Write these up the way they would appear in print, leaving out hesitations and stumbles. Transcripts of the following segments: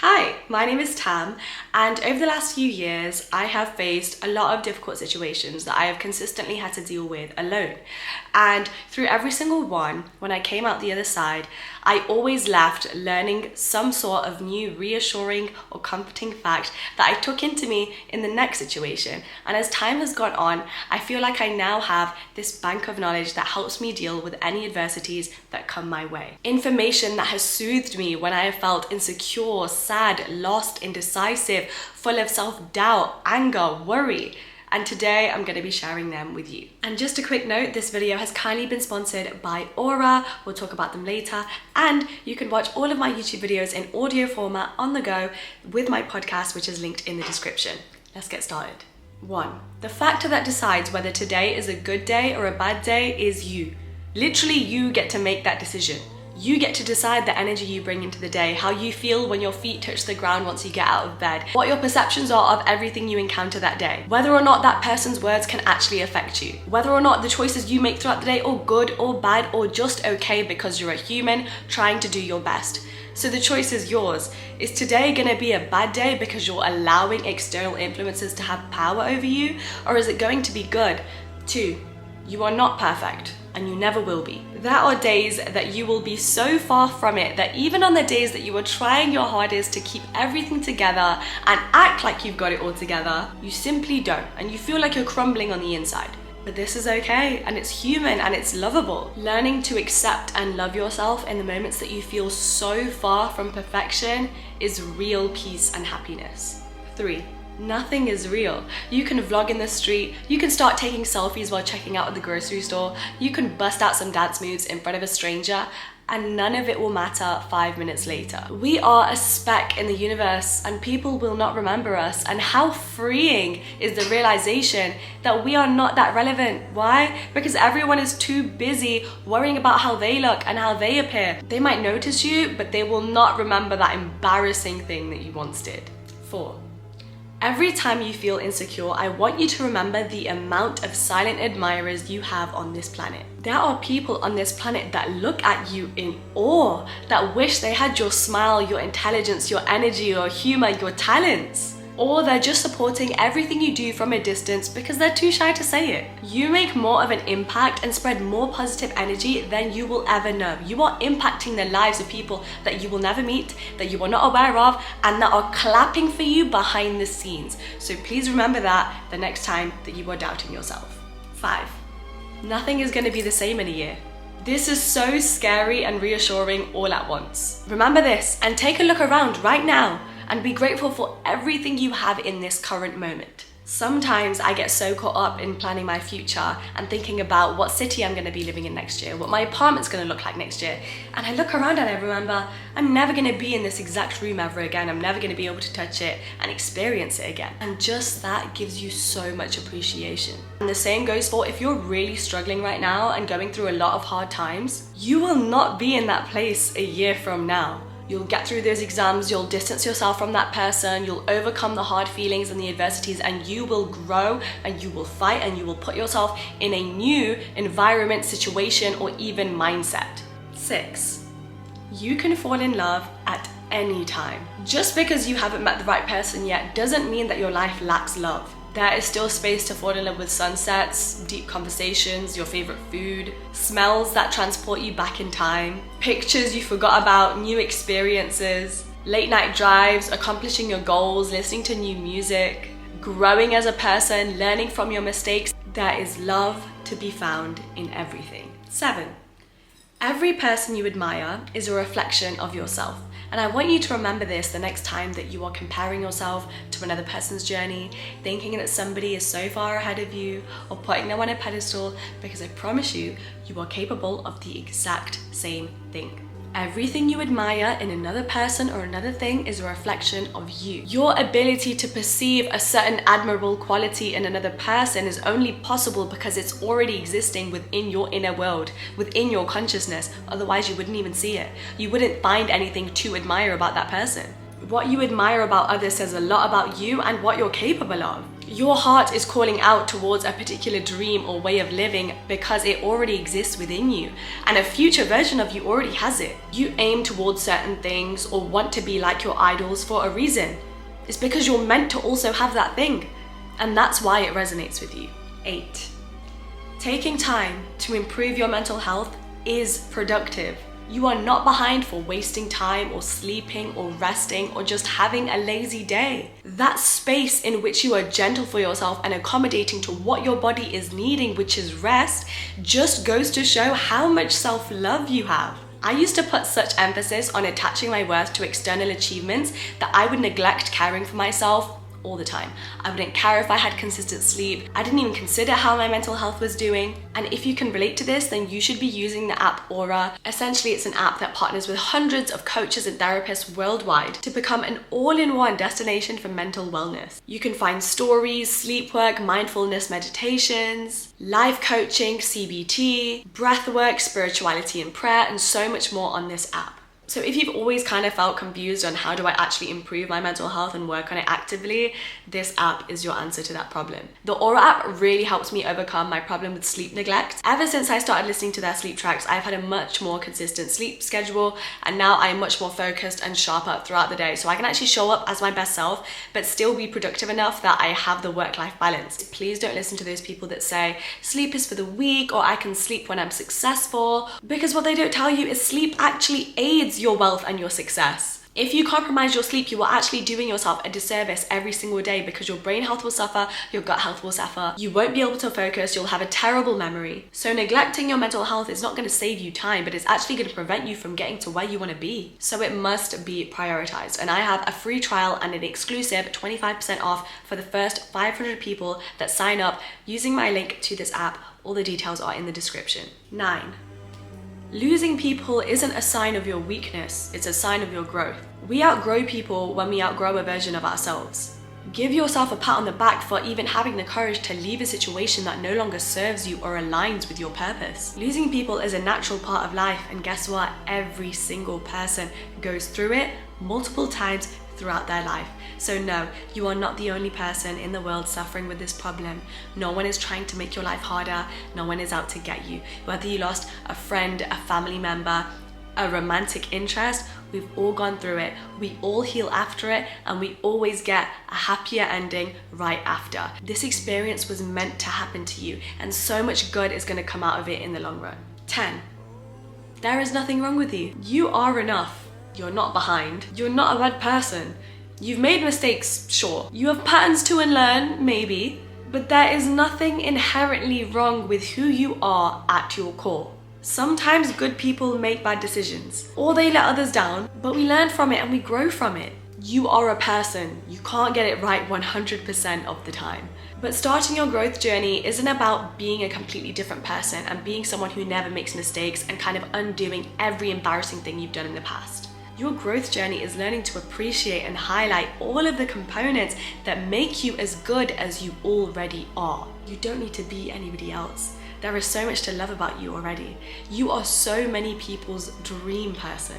Hi, my name is Tam, and over the last few years, I have faced a lot of difficult situations that I have consistently had to deal with alone. And through every single one, when I came out the other side, I always left learning some sort of new reassuring or comforting fact that I took into me in the next situation. And as time has gone on, I feel like I now have this bank of knowledge that helps me deal with any adversities that come my way. Information that has soothed me when I have felt insecure, sad, lost, indecisive, full of self-doubt, anger, worry. And today I'm going to be sharing them with you. And just a quick note, this video has kindly been sponsored by Youre. We'll talk about them later. And you can watch all of my YouTube videos in audio format on the go with my podcast, which is linked in the description. Let's get started. 1. The factor that decides whether today is a good day or a bad day is you. Literally, you get to make that decision. You get to decide the energy you bring into the day, how you feel when your feet touch the ground once you get out of bed, what your perceptions are of everything you encounter that day, whether or not that person's words can actually affect you, whether or not the choices you make throughout the day are good or bad or just okay because you're a human trying to do your best. So the choice is yours. Is today gonna be a bad day because you're allowing external influences to have power over you, or is it going to be good? 2. You are not perfect. And you never will be. There are days that you will be so far from it that even on the days that you are trying your hardest to keep everything together and act like you've got it all together, you simply don't, and you feel like you're crumbling on the inside. But this is okay, and it's human, and it's lovable. Learning to accept and love yourself in the moments that you feel so far from perfection is real peace and happiness. 3. Nothing is real. You can vlog in the street, you can start taking selfies while checking out at the grocery store, you can bust out some dance moves in front of a stranger, and none of it will matter 5 minutes later. We are a speck in the universe, and people will not remember us. And how freeing is the realization that we are not that relevant. Why? Because everyone is too busy worrying about how they look and how they appear. They might notice you, but they will not remember that embarrassing thing that you once did. 4. Every time you feel insecure, I want you to remember the amount of silent admirers you have on this planet. There are people on this planet that look at you in awe, that wish they had your smile, your intelligence, your energy, your humor, your talents. Or they're just supporting everything you do from a distance because they're too shy to say it. You make more of an impact and spread more positive energy than you will ever know. You are impacting the lives of people that you will never meet, that you are not aware of, and that are clapping for you behind the scenes. So please remember that the next time that you are doubting yourself. 5. Nothing is going to be the same in a year. This is so scary and reassuring all at once. Remember this and take a look around right now and be grateful for everything you have in this current moment. Sometimes I get so caught up in planning my future and thinking about what city I'm going to be living in next year, what my apartment's going to look like next year, and I look around and I remember I'm never going to be in this exact room ever again. I'm never going to be able to touch it and experience it again. And just that gives you so much appreciation. And the same goes for if you're really struggling right now and going through a lot of hard times, you will not be in that place a year from now. You'll get through those exams, you'll distance yourself from that person, you'll overcome the hard feelings and the adversities, and you will grow and you will fight and you will put yourself in a new environment, situation, or even mindset. 6. You can fall in love at any time. Just because you haven't met the right person yet doesn't mean that your life lacks love. There is still space to fall in love with sunsets, deep conversations, your favorite food, smells that transport you back in time, pictures you forgot about, new experiences, late night drives, accomplishing your goals, listening to new music, growing as a person, learning from your mistakes. There is love to be found in everything. 7. Every person you admire is a reflection of yourself. And I want you to remember this the next time that you are comparing yourself to another person's journey, thinking that somebody is so far ahead of you, or putting them on a pedestal, because I promise you, you are capable of the exact same thing. Everything you admire in another person or another thing is a reflection of you. Your ability to perceive a certain admirable quality in another person is only possible because it's already existing within your inner world, within your consciousness. Otherwise, you wouldn't even see it. You wouldn't find anything to admire about that person. What you admire about others says a lot about you and what you're capable of. Your heart is calling out towards a particular dream or way of living because it already exists within you, and a future version of you already has it. You aim towards certain things or want to be like your idols for a reason. It's because you're meant to also have that thing, and that's why it resonates with you. 8. Taking time to improve your mental health is productive. You are not behind for wasting time or sleeping or resting or just having a lazy day. That space in which you are gentle for yourself and accommodating to what your body is needing, which is rest, just goes to show how much self-love you have. I used to put such emphasis on attaching my worth to external achievements that I would neglect caring for myself all the time. I wouldn't care if I had consistent sleep. I didn't even consider how my mental health was doing. And if you can relate to this, then you should be using the app Youre. Essentially, it's an app that partners with hundreds of coaches and therapists worldwide to become an all-in-one destination for mental wellness. You can find stories, sleep work, mindfulness meditations, life coaching, CBT, breathwork, spirituality and prayer, and so much more on this app. So if you've always kind of felt confused on how do I actually improve my mental health and work on it actively, this app is your answer to that problem. The Youre app really helps me overcome my problem with sleep neglect. Ever since I started listening to their sleep tracks, I've had a much more consistent sleep schedule, and now I am much more focused and sharper throughout the day. So I can actually show up as my best self, but still be productive enough that I have the work-life balance. Please don't listen to those people that say sleep is for the weak or I can sleep when I'm successful, because what they don't tell you is sleep actually aids your wealth and your success. If you compromise your sleep, you are actually doing yourself a disservice every single day, because your brain health will suffer, your gut health will suffer, you won't be able to focus, you'll have a terrible memory. So neglecting your mental health is not going to save you time, but it's actually going to prevent you from getting to where you want to be. So it must be prioritized. And I have a free trial and an exclusive 25% off for the first 500 people that sign up using my link to this app. All the details are in the description. 9. Losing people isn't a sign of your weakness, it's a sign of your growth. We outgrow people when we outgrow a version of ourselves. Give yourself a pat on the back for even having the courage to leave a situation that no longer serves you or aligns with your purpose. Losing people is a natural part of life, and guess what? Every single person goes through it multiple times throughout their life. So no, you are not the only person in the world suffering with this problem. No one is trying to make your life harder. No one is out to get you. Whether you lost a friend, a family member, a romantic interest, we've all gone through it. We all heal after it, and we always get a happier ending right after. This experience was meant to happen to you, and so much good is going to come out of it in the long run. 10. There is nothing wrong with you. You are enough. You're not behind. You're not a bad person. You've made mistakes, sure. You have patterns to unlearn, maybe, but there is nothing inherently wrong with who you are at your core. Sometimes good people make bad decisions, or they let others down, but we learn from it and we grow from it. You are a person. You can't get it right 100% of the time. But starting your growth journey isn't about being a completely different person and being someone who never makes mistakes and kind of undoing every embarrassing thing you've done in the past. Your growth journey is learning to appreciate and highlight all of the components that make you as good as you already are. You don't need to be anybody else. There is so much to love about you already. You are so many people's dream person.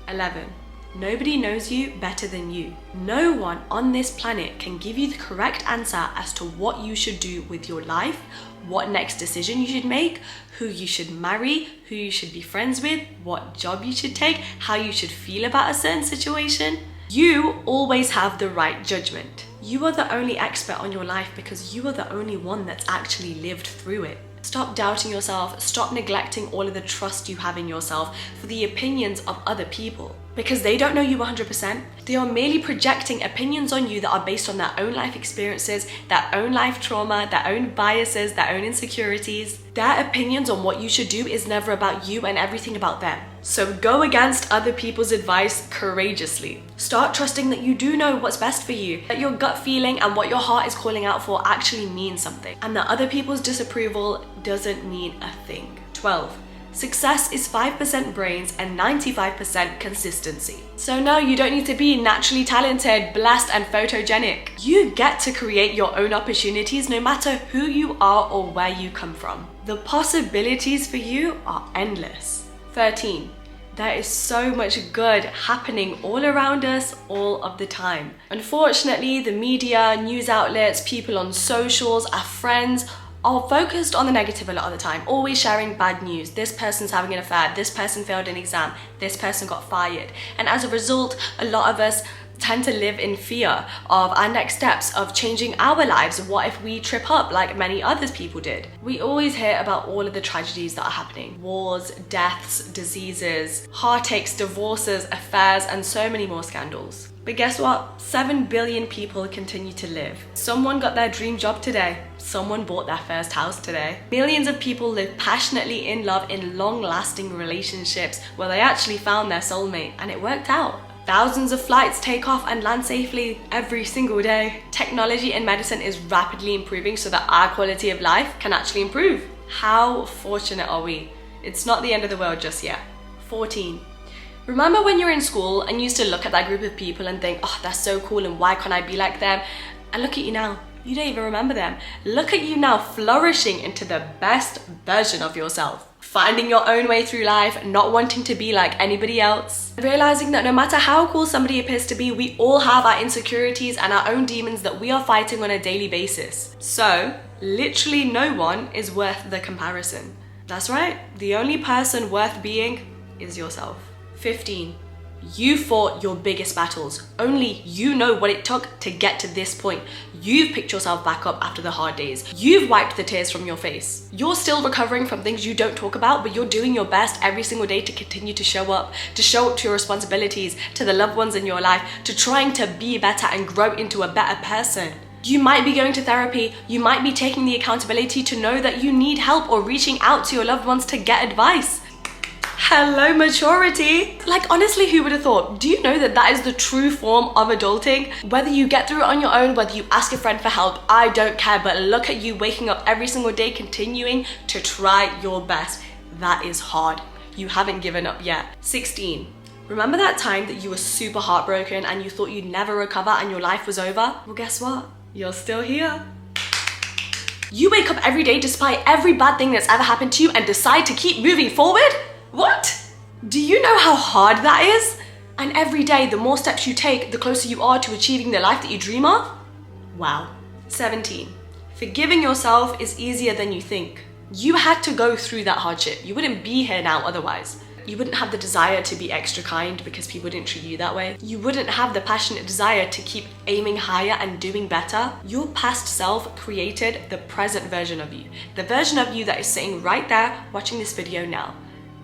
11. Nobody knows you better than you. No one on this planet can give you the correct answer as to what you should do with your life, what next decision you should make, who you should marry, who you should be friends with, what job you should take, how you should feel about a certain situation. You always have the right judgment. You are the only expert on your life because you are the only one that's actually lived through it. Stop doubting yourself, stop neglecting all of the trust you have in yourself for the opinions of other people. Because they don't know you 100%. They are merely projecting opinions on you that are based on their own life experiences, their own life trauma, their own biases, their own insecurities. Their opinions on what you should do is never about you and everything about them. So go against other people's advice courageously. Start trusting that you do know what's best for you, that your gut feeling and what your heart is calling out for actually means something, and that other people's disapproval doesn't mean a thing. 12. Success is 5% brains and 95% consistency. So no, you don't need to be naturally talented, blessed, and photogenic. You get to create your own opportunities no matter who you are or where you come from. The possibilities for you are endless. 13. There is so much good happening all around us all of the time. Unfortunately, the media, news outlets, people on socials, our friends are focused on the negative a lot of the time, always sharing bad news. This person's having an affair, this person failed an exam, this person got fired. And as a result, a lot of us tend to live in fear of our next steps, of changing our lives. What if we trip up like many other people did? We always hear about all of the tragedies that are happening. Wars, deaths, diseases, heartaches, divorces, affairs, and so many more scandals. But guess what? 7 billion people continue to live. Someone got their dream job today. Someone bought their first house today. Millions of people live passionately in love in long-lasting relationships where they actually found their soulmate and it worked out. Thousands of flights take off and land safely every single day. Technology in medicine is rapidly improving so that our quality of life can actually improve. How fortunate are we? It's not the end of the world just yet. 14. Remember when you were in school and you used to look at that group of people and think, oh, that's so cool and why can't I be like them? And look at you now. You don't even remember them. Look at you now, flourishing into the best version of yourself. Finding your own way through life, not wanting to be like anybody else. Realizing that no matter how cool somebody appears to be, we all have our insecurities and our own demons that we are fighting on a daily basis. So, literally no one is worth the comparison. That's right, the only person worth being is yourself. 15. You fought your biggest battles. Only you know what it took to get to this point. You've picked yourself back up after the hard days. You've wiped the tears from your face. You're still recovering from things you don't talk about, but you're doing your best every single day to continue to show up to your responsibilities, to the loved ones in your life, to trying to be better and grow into a better person. You might be going to therapy, you might be taking the accountability to know that you need help or reaching out to your loved ones to get advice. Hello, maturity. Like, honestly, who would have thought? Do you know that that is the true form of adulting? Whether you get through it on your own, whether you ask a friend for help, I don't care, but look at you waking up every single day, continuing to try your best. That is hard. You haven't given up yet. 16. Remember that time that you were super heartbroken and you thought you'd never recover and your life was over? Well, guess what? You're still here. You wake up every day despite every bad thing that's ever happened to you and decide to keep moving forward? What? Do you know how hard that is? And every day, the more steps you take, the closer you are to achieving the life that you dream of? Wow. 17. Forgiving yourself is easier than you think. You had to go through that hardship. You wouldn't be here now otherwise. You wouldn't have the desire to be extra kind because people didn't treat you that way. You wouldn't have the passionate desire to keep aiming higher and doing better. Your past self created the present version of you. The version of you that is sitting right there watching this video now.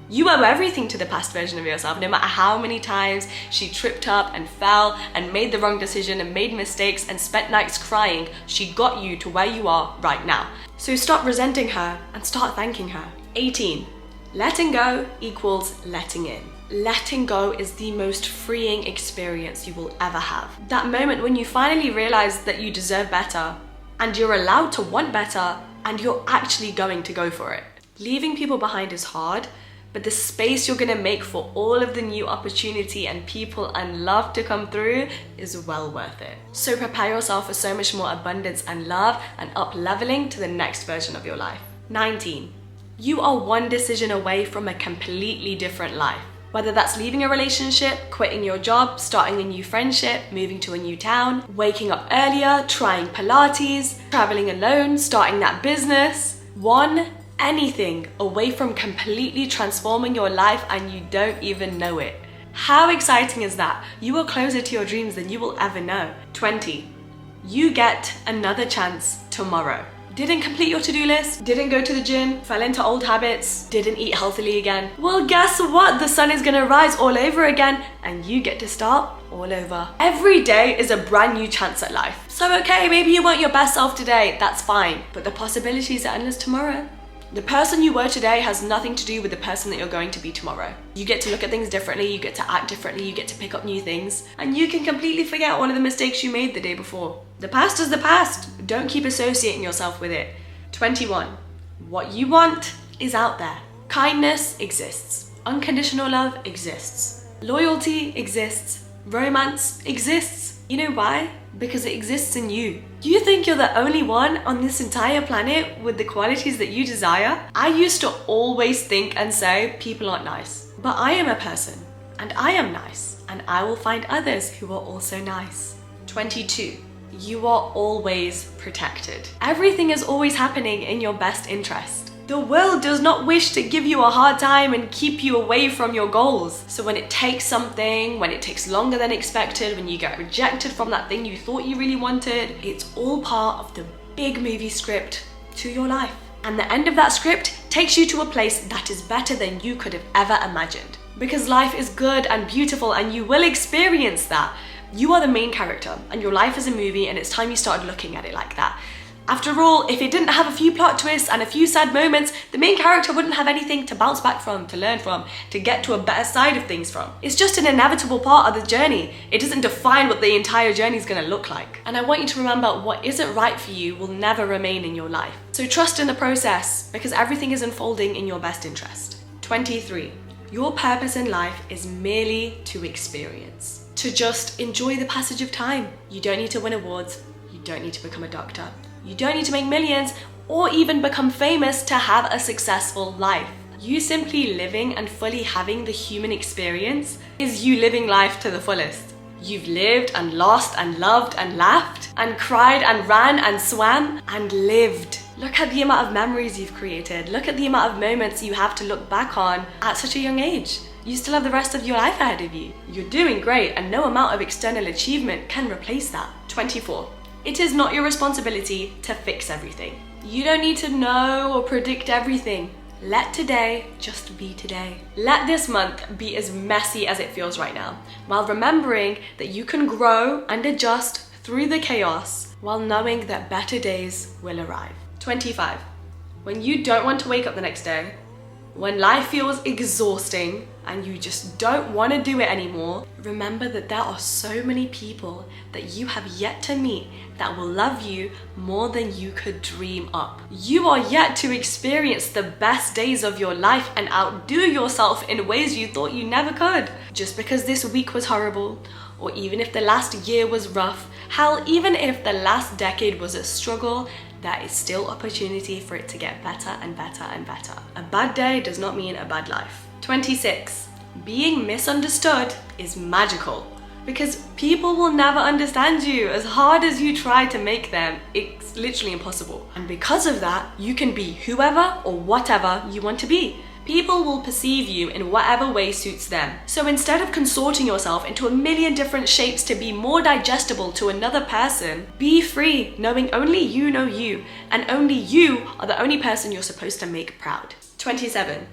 You owe everything to the past version of yourself. No matter how many times she tripped up and fell and made the wrong decision and made mistakes and spent nights crying, she got you to where you are right now. So stop resenting her and start thanking her. 18. Letting go equals letting in. Letting go is the most freeing experience you will ever have. That moment when you finally realize that you deserve better and you're allowed to want better and you're actually going to go for it. Leaving people behind is hard, but the space you're gonna make for all of the new opportunity and people and love to come through is well worth it. So prepare yourself for so much more abundance and love and up-leveling to the next version of your life. 19. You are one decision away from a completely different life. Whether that's leaving a relationship, quitting your job, starting a new friendship, moving to a new town, waking up earlier, trying Pilates, traveling alone, starting that business. Anything away from completely transforming your life and you don't even know it. How exciting is that? You are closer to your dreams than you will ever know. 20. You get another chance tomorrow. Didn't complete your to-do list, didn't go to the gym, fell into old habits, didn't eat healthily again. Well, guess what? The sun is gonna rise all over again and you get to start all over. Every day is a brand new chance at life. So okay, maybe you weren't your best self today, that's fine, but the possibilities are endless tomorrow. The person you were today has nothing to do with the person that you're going to be tomorrow. You get to look at things differently, you get to act differently, you get to pick up new things, and you can completely forget all of the mistakes you made the day before. The past is the past. Don't keep associating yourself with it. 21. What you want is out there. Kindness exists. Unconditional love exists. Loyalty exists. Romance exists. You know why? Because it exists in you. You think you're the only one on this entire planet with the qualities that you desire? I used to always think and say people aren't nice. but I am a person, and I am nice, and I will find others who are also nice. 22. You are always protected. Everything is always happening in your best interest. The world does not wish to give you a hard time and keep you away from your goals. So when it takes something, when it takes longer than expected, when you get rejected from that thing you thought you really wanted, it's all part of the big movie script to your life. And the end of that script takes you to a place that is better than you could have ever imagined. Because life is good and beautiful and you will experience that. You are the main character and your life is a movie, and it's time you started looking at it like that. After all, if it didn't have a few plot twists and a few sad moments, the main character wouldn't have anything to bounce back from, to learn from, to get to a better side of things from. It's just an inevitable part of the journey. It doesn't define what the entire journey is going to look like. And I want you to remember, what isn't right for you will never remain in your life. So trust in the process, because everything is unfolding in your best interest. 23. Your purpose in life is merely to experience. To just enjoy the passage of time. You don't need to win awards. You don't need to become a doctor. You don't need to make millions or even become famous to have a successful life. You simply living and fully having the human experience is you living life to the fullest. You've lived and lost and loved and laughed and cried and ran and swam and lived. Look at the amount of memories you've created. Look at the amount of moments you have to look back on at such a young age. You still have the rest of your life ahead of you. You're doing great, and no amount of external achievement can replace that. 24. It is not your responsibility to fix everything. You don't need to know or predict everything. Let today just be today. Let this month be as messy as it feels right now, while remembering that you can grow and adjust through the chaos, while knowing that better days will arrive. 25. When you don't want to wake up the next day, when life feels exhausting and you just don't want to do it anymore, remember that there are so many people that you have yet to meet that will love you more than you could dream up. You are yet to experience the best days of your life and outdo yourself in ways you thought you never could. Just because this week was horrible, or even if the last year was rough, hell, even if the last decade was a struggle, there is still opportunity for it to get better and better and better. A bad day does not mean a bad life. 26. Being misunderstood is magical, because people will never understand you. As hard as you try to make them, it's literally impossible. And because of that, you can be whoever or whatever you want to be. People will perceive you in whatever way suits them. So instead of consorting yourself into a million different shapes to be more digestible to another person, be free, knowing only you know you, and only you are the only person you're supposed to make proud. 27.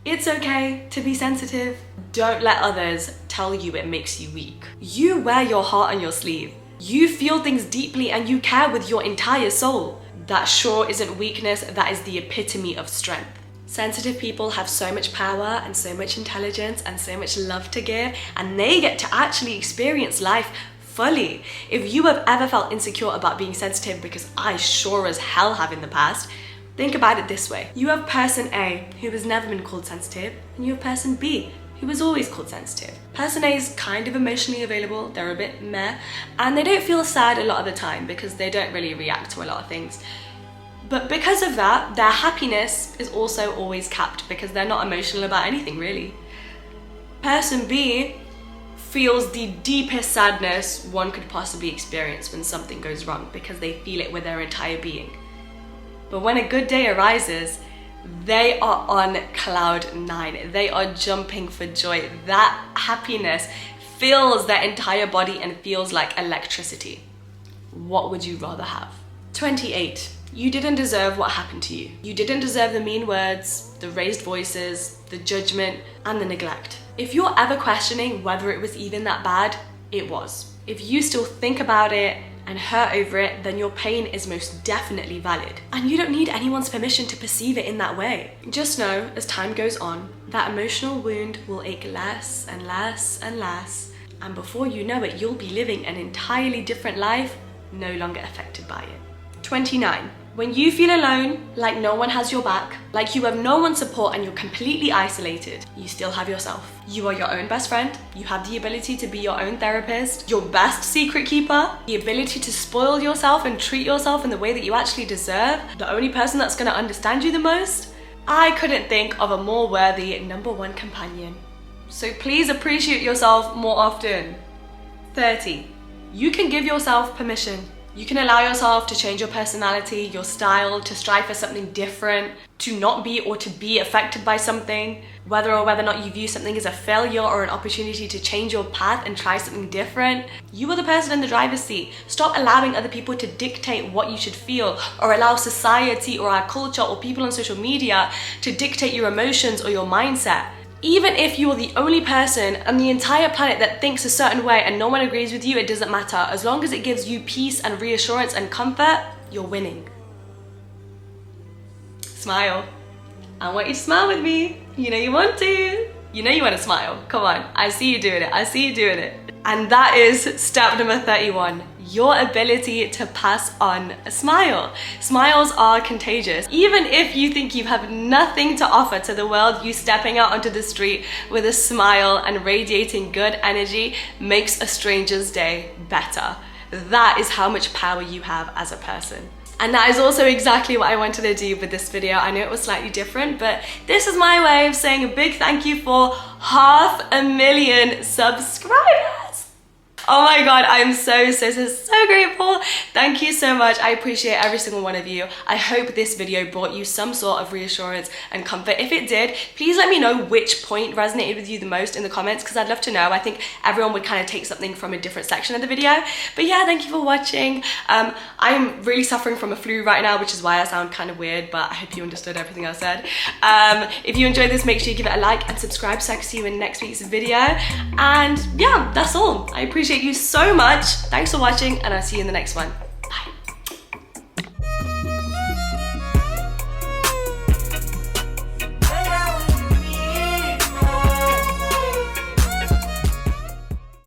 It's okay to be sensitive. Don't let others tell you it makes you weak. You wear your heart on your sleeve. You feel things deeply and you care with your entire soul. That sure isn't weakness, that is the epitome of strength. Sensitive people have so much power and so much intelligence and so much love to give, and they get to actually experience life fully. If you have ever felt insecure about being sensitive, because I sure as hell have in the past, think about it this way. You have person A, who has never been called sensitive, and you have person B, who was always called sensitive. Person A is kind of emotionally available, they're a bit meh, and they don't feel sad a lot of the time because they don't really react to a lot of things. But because of that, their happiness is also always capped because they're not emotional about anything really. Person B feels the deepest sadness one could possibly experience when something goes wrong because they feel it with their entire being. But when a good day arises, they are on cloud 9. They are jumping for joy. That happiness fills their entire body and feels like electricity. What would you rather have? 28. You didn't deserve what happened to you. You didn't deserve the mean words, the raised voices, the judgment, and the neglect. If you're ever questioning whether it was even that bad, it was. If you still think about it and hurt over it, then your pain is most definitely valid. And you don't need anyone's permission to perceive it in that way. Just know, as time goes on, that emotional wound will ache less and less and less. And before you know it, you'll be living an entirely different life, no longer affected by it. 29. When you feel alone, like no one has your back, like you have no one's support and you're completely isolated, you still have yourself. You are your own best friend, you have the ability to be your own therapist, your best secret keeper, the ability to spoil yourself and treat yourself in the way that you actually deserve, the only person that's going to understand you the most. I couldn't think of a more worthy number one companion. So please appreciate yourself more often. 30. You can give yourself permission. You can allow yourself to change your personality, your style, to strive for something different, to not be or to be affected by something, whether or not you view something as a failure or an opportunity to change your path and try something different. You are the person in the driver's seat. Stop allowing other people to dictate what you should feel, or allow society or our culture or people on social media to dictate your emotions or your mindset. Even if you're the only person on the entire planet that thinks a certain way and no one agrees with you, it doesn't matter. As long as it gives you peace and reassurance and comfort, you're winning. Smile. I want you to smile with me. You know you want to. You know you want to smile. Come on. I see you doing it. I see you doing it. And that is step number 31. Your ability to pass on a smile. Smiles are contagious. Even if you think you have nothing to offer to the world, you stepping out onto the street with a smile and radiating good energy makes a stranger's day better. That is how much power you have as a person. And that is also exactly what I wanted to do with this video. I know it was slightly different, but this is my way of saying a big thank you for 500,000 subscribers. Oh my God, I'm so grateful. Thank you so much. I appreciate every single one of you. I hope this video brought you some sort of reassurance and comfort. If it did, please let me know which point resonated with you the most in the comments, because I'd love to know. I think everyone would kind of take something from a different section of the video. But yeah, thank you for watching. I'm really suffering from a flu right now, which is why I sound kind of weird, but I hope you understood everything I said. If you enjoyed this, make sure you give it a like and subscribe so I can see you in next week's video. And yeah, that's all. I appreciate you so much. Thanks for watching, and I'll see you in the next one.